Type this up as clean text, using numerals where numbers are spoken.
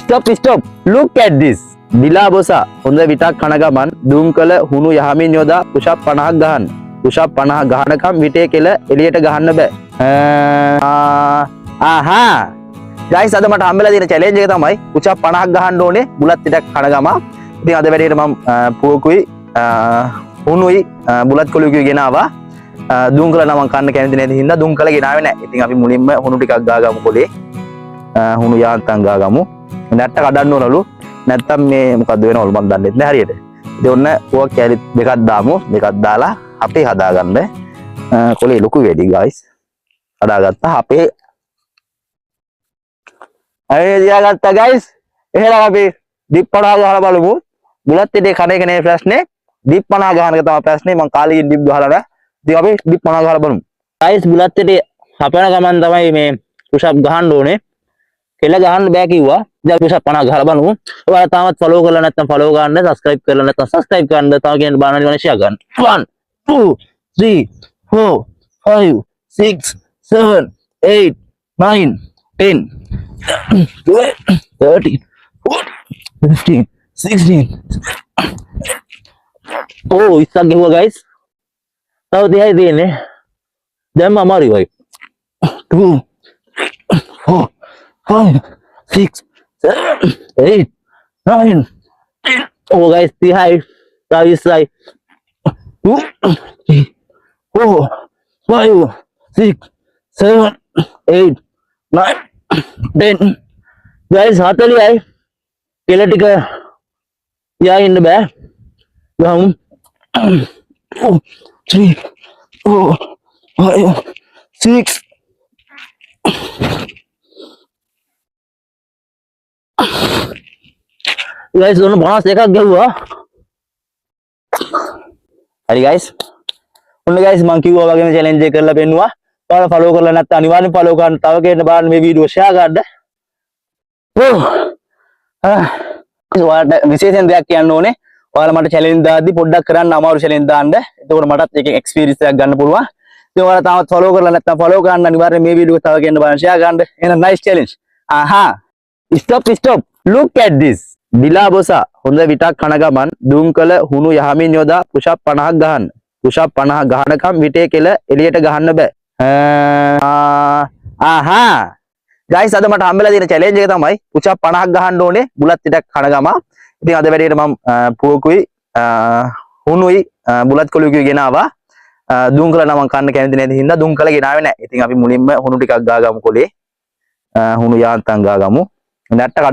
Stop. Look at this. දිලා බොසා හොඳ විටක් කන ගමන් දුම් කළ හුණු යහමින් යොදා පුෂප් 50ක් ගහන්න. පුෂප් 50 ගහනකම් විටේ කෙල එළියට ගහන්න බෑ. ආහා. guys අද මට හම්බෙලා තියෙන challenge එක තමයි පුෂප් 50ක් ගහන්න ඕනේ බුලත් විටක් කන ගම. ඉතින් අද වැඩේට මම පුවකුයි හුණුයි බුලත් කොළුකුයි ගෙනාවා. දුම් කළ නම් කන්න කැමති නැති හින්දා දුම් කළ ගෙනාවේ නැහැ. ඉතින් අපි මුලින්ම හුණු ටිකක් ගාගමු කොලේ. හුණු යාන්තම් ගාගමු. නැට්ට කඩන්න ඕනලු. නැත්තම් මේ මොකද්ද වෙනවලු මම දන්නේ නැහැ හරියට. ඉතින් ඔන්න ඕක කැලි දෙකක් දාමු. දෙකක් දාලා අපේ හදාගන්න. කොලේ ලොකු වෙඩි guys. හදාගත්තා අපේ. අය දියාගත්තා guys. එහෙනම් අපි දීප් 50 ගහලා බලමු. බුලත් දෙකේ කණ එක නේ ප්‍රශ්නේ. දීප් 50 ගහන එක තමයි ප්‍රශ්නේ. මම කාලෙකින් දීප් ගහලා නැහැ. ඉතින් අපි දීප් 50 ගහලා බලමු. guys බුලත් දෙකේ හපන ගමන් තමයි මේ පුෂප් ගහන්න ඕනේ. කෙල ගහන්න බෑ කිව්වා. දැන් පුෂප් 50 ගහලා බලමු. ඔයාලා තාමත් follow කරලා නැත්නම් follow ගන්න, subscribe කරලා නැත්නම් subscribe කරන්න, තව කෙනෙක් බලන්න ඕනේ share ගන්න. 1 2 3 4 5 6 7 8 9 10 12 13 14 15 16 Oh, ඉස්සක් ගෙවුවා guys. තව 30යි තියෙන්නේ. දැන් අමාරුයි වයි. 2 4 5 6 7 8 9 Oh guys, 30 20 2 3 4 5 6 7 8 9 10 guys 40යි කෙල ටික යා ඉන්න බෑ ගහමු 2 3 4 5 6 guys ඔන්න 52ක් ගැහුවා. හරි guys. ඔන්න guys මම කිව්වා වගේම challenge එක කරලා පෙන්නුවා. ඔයාලා follow කරලා නැත්නම් අනිවාර්යෙන් follow කරන්න. තව කෙනෙක් බලන්න මේ වීඩියෝ share කරන්න. ඔයාලට විශේෂයෙන් දෙයක් කියන්න ඕනේ. ඔයාලා මට challenge දාද්දි පොඩ්ඩක් කරන්න අමාරු challenge දාන්න. එතකොට මටත් එකෙන් experience එකක් ගන්න පුළුවන්. ඉතින් ඔයාලා තාමත් follow කරලා නැත්නම් follow කරන්න අනිවාර්යෙන් මේ වීඩියෝ එක තව කෙනෙක් බලන්න share කරන්න. එහෙනම් nice challenge. Aha. Stop. Look at this. දිලා බොසා හොඳ විටක් කන ගමන් දුම් කළ හුණු යහමින් යොදා පුෂප් 50ක් ගහන්න. පුෂප් 50 ගහනකම් විටේ කෙල එළියට ගහන්න බෑ. ආහා. guys අද මට හම්බෙලා තියෙන challenge එක තමයි පුෂප් 50ක් ගහන්න ඕනේ බුලත් විටක් කන ගම. ඉතින් අද වැඩේට මම පුවකුයි හුණුයි බුලත් කොළුකුයි ගෙනාවා. දුම් කළ නම් කන්න කැමති නැති හින්දා දුම් කළ ගෙනාවේ නැහැ. ඉතින් අපි මුලින්ම හුණු ටිකක් ගාගමු කොලේ. හුණු යාන්තම් ගාගමු. නැට්ට